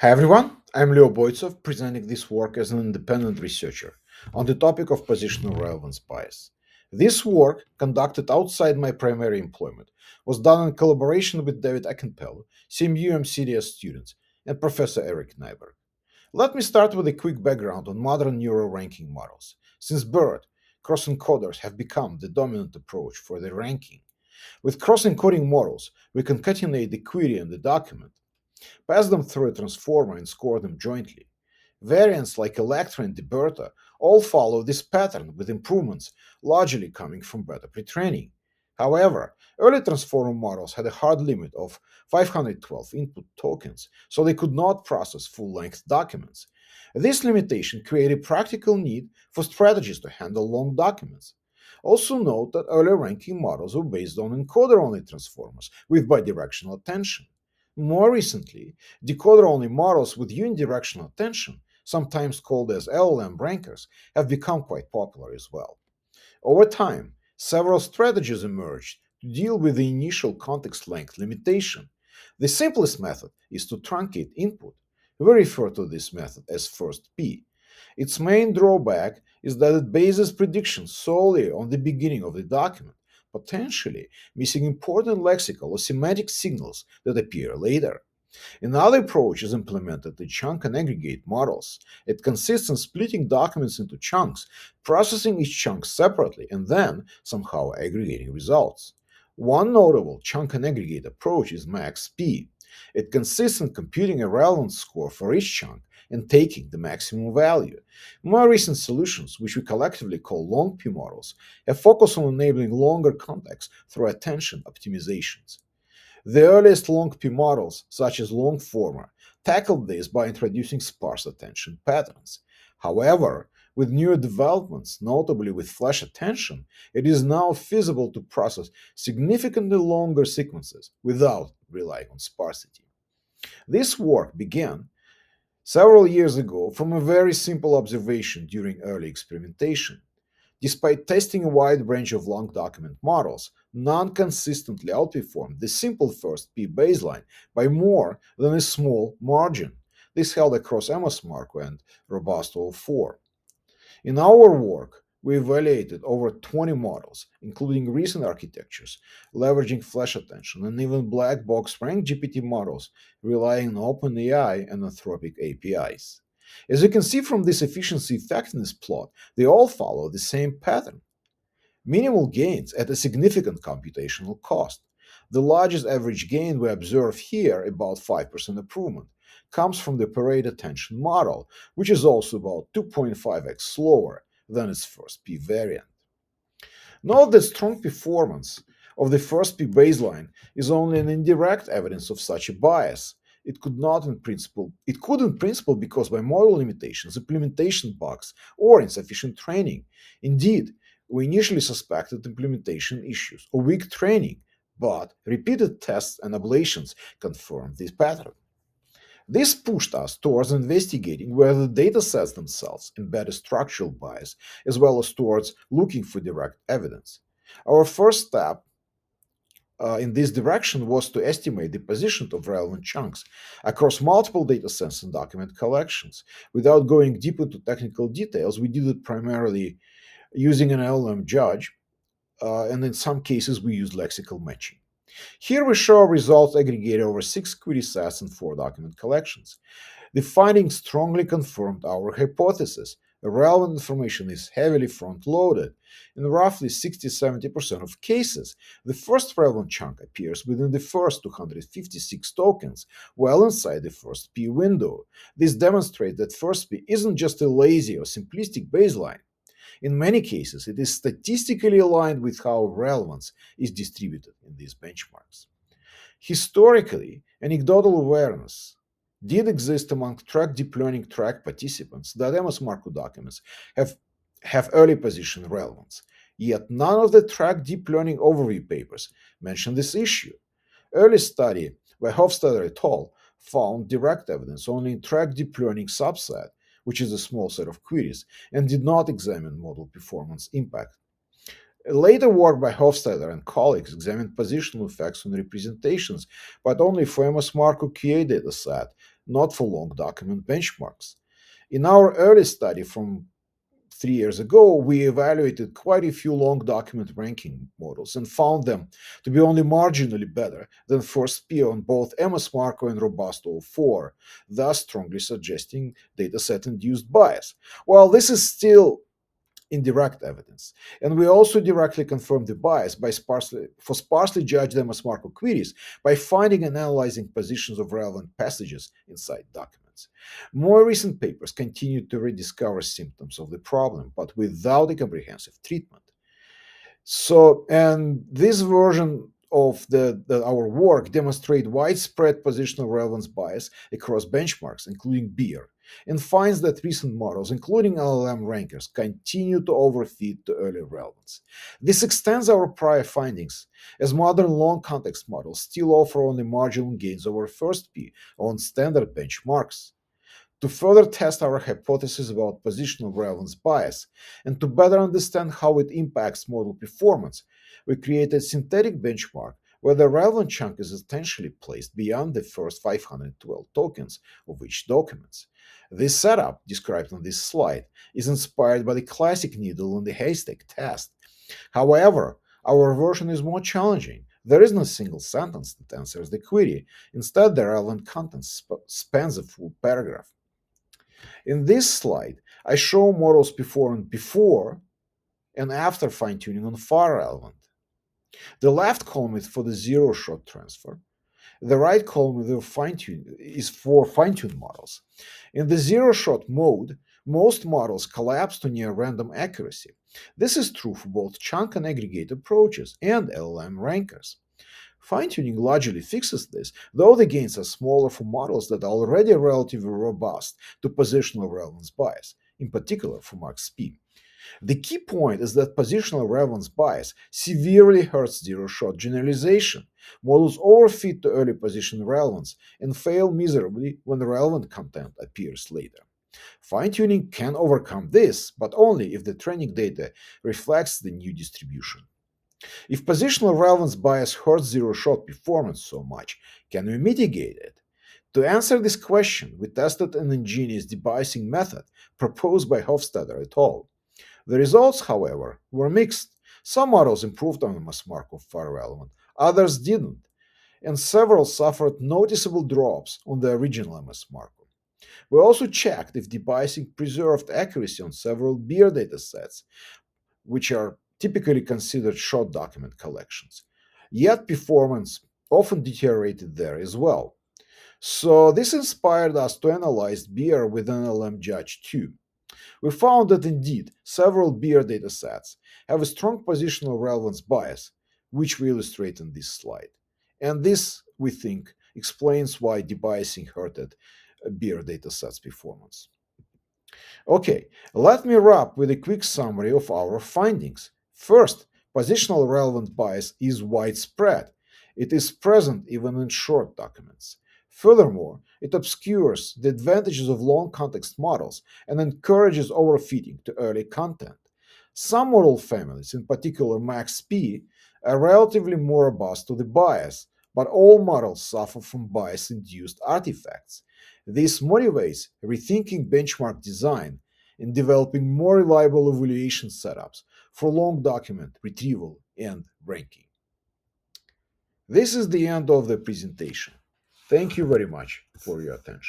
Hi everyone, I'm Leo Boytsov, presenting this work as an independent researcher on the topic of positional relevance bias. This work, conducted outside my primary employment, was done in collaboration with David Eckenpel, CMU CDS students, and Professor Eric Nyberg. Let me start with a quick background on modern neural ranking models. Since birth, cross-encoders have become the dominant approach for the ranking. With cross-encoding models, we concatenate the query and the document, pass them through a transformer, and score them jointly. Variants like Electra and Deberta all follow this pattern, with improvements largely coming from better pre-training. However, early transformer models had a hard limit of 512 input tokens, so they could not process full-length documents. This limitation created practical need for strategies to handle long documents. Also note that early ranking models were based on encoder-only transformers with bidirectional attention. More recently, decoder-only models with unidirectional attention, sometimes called as LLM rankers, have become quite popular as well. Over time, several strategies emerged to deal with the initial context length limitation. The simplest method is to truncate input. We refer to this method as first P. Its main drawback is that it bases predictions solely on the beginning of the document, potentially missing important lexical or semantic signals that appear later. Another approach is implemented in chunk and aggregate models. It consists in splitting documents into chunks, processing each chunk separately, and then somehow aggregating results. One notable chunk and aggregate approach is MaxP. It consists in computing a relevance score for each chunk and taking the maximum value. More recent solutions, which we collectively call long P models, have focused on enabling longer context through attention optimizations. The earliest long P models, such as Longformer, tackled this by introducing sparse attention patterns. However, with newer developments, notably with flash attention, it is now feasible to process significantly longer sequences without relying on sparsity. This work began several years ago from a very simple observation during early experimentation. Despite testing a wide range of long document models, none consistently outperformed the simple first P baseline by more than a small margin. This held across Amos Marco and Robusto 04. In our work, we evaluated over 20 models, including recent architectures, leveraging flash attention, and even black box rank GPT models relying on OpenAI and Anthropic APIs. As you can see from this efficiency effectiveness plot, they all follow the same pattern. Minimal gains at a significant computational cost. The largest average gain we observe here, about 5% improvement, comes from the parade attention model, which is also about 2.5x slower than its first P variant. Note that strong performance of the first P baseline is only an indirect evidence of such a bias. It could in principle because by model limitations, implementation bugs, or insufficient training. Indeed, we initially suspected implementation issues or weak training, but repeated tests and ablations confirmed this pattern. This pushed us towards investigating whether the datasets themselves embed a structural bias, as well as towards looking for direct evidence. Our first step in this direction was to estimate the position of relevant chunks across multiple datasets and document collections. Without going deep into technical details, we did it primarily using an LLM judge, and in some cases, we used lexical matching. Here we show results aggregated over 6 query sets and 4 document collections. The findings strongly confirmed our hypothesis. The relevant information is heavily front loaded. In roughly 60-70% of cases, the first relevant chunk appears within the first 256 tokens, well inside the first P window. This demonstrates that first P isn't just a lazy or simplistic baseline. In many cases, it is statistically aligned with how relevance is distributed in these benchmarks. Historically, anecdotal awareness did exist among track deep learning track participants that MS Marco documents have early position relevance. Yet none of the track deep learning overview papers mention this issue. Early study by Hofstadter et al. Found direct evidence only in track deep learning subset, which is a small set of queries, and did not examine model performance impact. Later work by Hofstadter and colleagues examined positional effects on representations, but only for MS Marco QA dataset not for long document benchmarks. In our early study from 3 years ago, we evaluated quite a few long document ranking models and found them to be only marginally better than first peer on both MS Marco and Robusto 04, thus strongly suggesting dataset induced bias. While this is still indirect evidence. And we also directly confirm the bias by sparsely judged MS Marco queries by finding and analyzing positions of relevant passages inside documents. More recent papers continue to rediscover symptoms of the problem, but without a comprehensive treatment. So, and this version of our work demonstrate widespread positional relevance bias across benchmarks, including beer, and finds that recent models, including LLM rankers, continue to overfit to early relevance. This extends our prior findings, as modern long context models still offer only marginal gains over first P on standard benchmarks. To further test our hypothesis about positional relevance bias and to better understand how it impacts model performance, we created a synthetic benchmark where the relevant chunk is essentially placed beyond the first 512 tokens of each document. This setup, described on this slide, is inspired by the classic needle in the haystack test. However, our version is more challenging. There is no single sentence that answers the query. Instead, the relevant content spans a full paragraph. In this slide, I show models performed before and after fine-tuning on far relevant. The left column is for the zero-shot transfer. The right column is for fine-tuned models. In the zero-shot mode, most models collapse to near random accuracy. This is true for both chunk and aggregate approaches and LLM rankers. Fine-tuning largely fixes this, though the gains are smaller for models that are already relatively robust to positional relevance bias, in particular for MaxP. The key point is that positional relevance bias severely hurts zero-shot generalization. Models overfit to early position relevance and fail miserably when relevant content appears later. Fine-tuning can overcome this, but only if the training data reflects the new distribution. If positional relevance bias hurts zero-shot performance so much, can we mitigate it? To answer this question, we tested an ingenious debiasing method proposed by Hofstadter et al. The results, however, were mixed. Some models improved on MS Markov far relevant, others didn't, and several suffered noticeable drops on the original MS Markov. We also checked if debiasing preserved accuracy on several beer datasets, which are typically considered short document collections. Yet performance often deteriorated there as well. So this inspired us to analyze beer with NLM Judge 2. We found that indeed several beer datasets have a strong positional relevance bias, which we illustrate in this slide. And this, we think, explains why debiasing hurted beer datasets' performance. Okay, let me wrap with a quick summary of our findings. First, positional relevant bias is widespread. It is present even in short documents. Furthermore, it obscures the advantages of long context models and encourages overfitting to early content. Some model families, in particular MaxP, are relatively more robust to the bias, but all models suffer from bias-induced artifacts. This motivates rethinking benchmark design and developing more reliable evaluation setups for long document retrieval and ranking. This is the end of the presentation. Thank you very much for your attention.